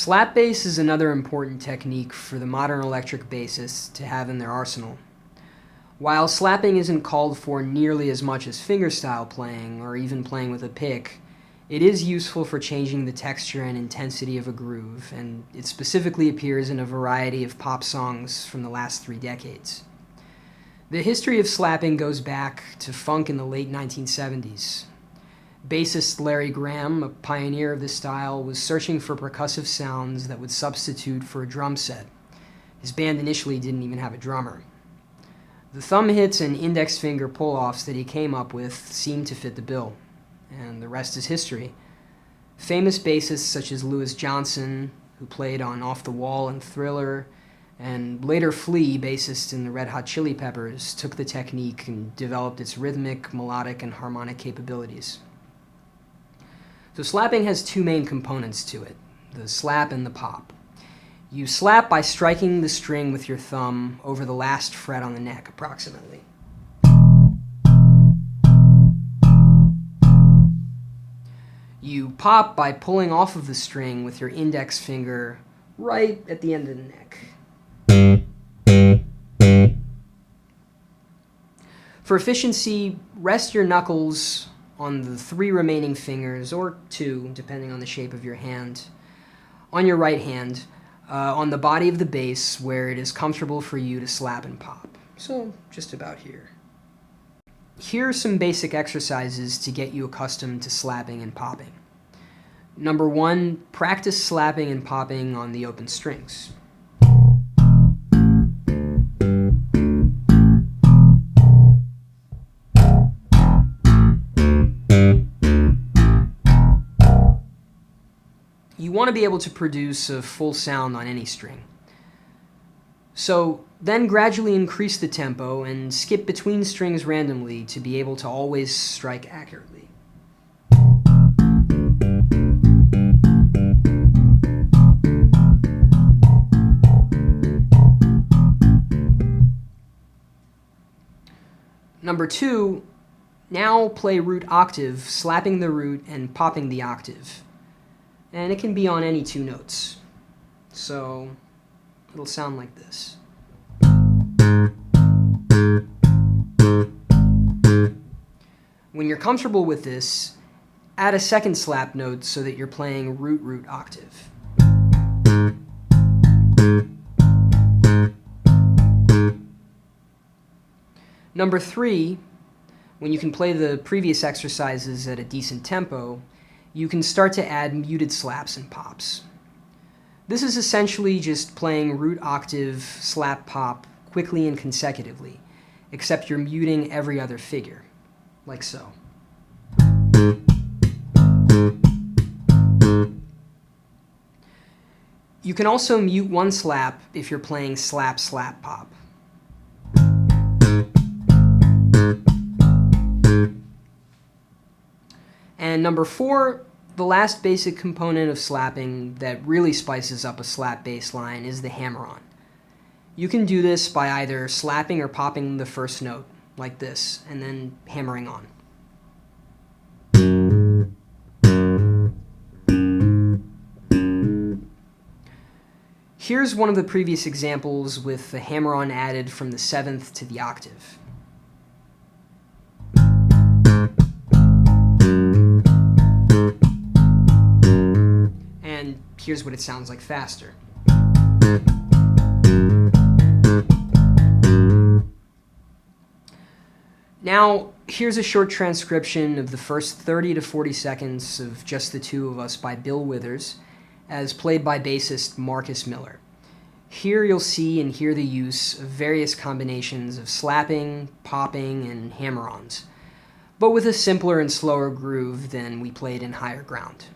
Slap bass is another important technique for the modern electric bassist to have in their arsenal. While slapping isn't called for nearly as much as fingerstyle playing, or even playing with a pick, it is useful for changing the texture and intensity of a groove, and it specifically appears in a variety of pop songs from the last 3 decades. The history of slapping goes back to funk in the late 1970s. Bassist Larry Graham, a pioneer of this style, was searching for percussive sounds that would substitute for a drum set. His band initially didn't even have a drummer. The thumb hits and index finger pull-offs that he came up with seemed to fit the bill, and the rest is history. Famous bassists such as Louis Johnson, who played on Off the Wall and Thriller, and later Flea, bassist in the Red Hot Chili Peppers, took the technique and developed its rhythmic, melodic, and harmonic capabilities. So slapping has 2 main components to it, the slap and the pop. You slap by striking the string with your thumb over the last fret on the neck, approximately. You pop by pulling off of the string with your index finger right at the end of the neck. For efficiency, rest your knuckles on the 3 remaining fingers, or 2, depending on the shape of your hand, on your right hand, on the body of the bass where it is comfortable for you to slap and pop. So just about here. Here are some basic exercises to get you accustomed to slapping and popping. Number 1, practice slapping and popping on the open strings. You want to be able to produce a full sound on any string. So then gradually increase the tempo and skip between strings randomly to be able to always strike accurately. Number 2, now play root octave, slapping the root and popping the octave. And it can be on any 2 notes. So it'll sound like this. When you're comfortable with this, add a second slap note so that you're playing root octave. Number 3, when you can play the previous exercises at a decent tempo, you can start to add muted slaps and pops. This is essentially just playing root octave, slap, pop quickly and consecutively, except you're muting every other figure, like so. You can also mute 1 slap if you're playing slap, slap, pop. And number 4, the last basic component of slapping that really spices up a slap bass line is the hammer-on. You can do this by either slapping or popping the first note, like this, and then hammering on. Here's one of the previous examples with the hammer-on added from the 7th to the octave. And here's what it sounds like faster. Now, here's a short transcription of the first 30 to 40 seconds of Just the Two of Us by Bill Withers, as played by bassist Marcus Miller. Here you'll see and hear the use of various combinations of slapping, popping, and hammer-ons, but with a simpler and slower groove than we played in Higher Ground.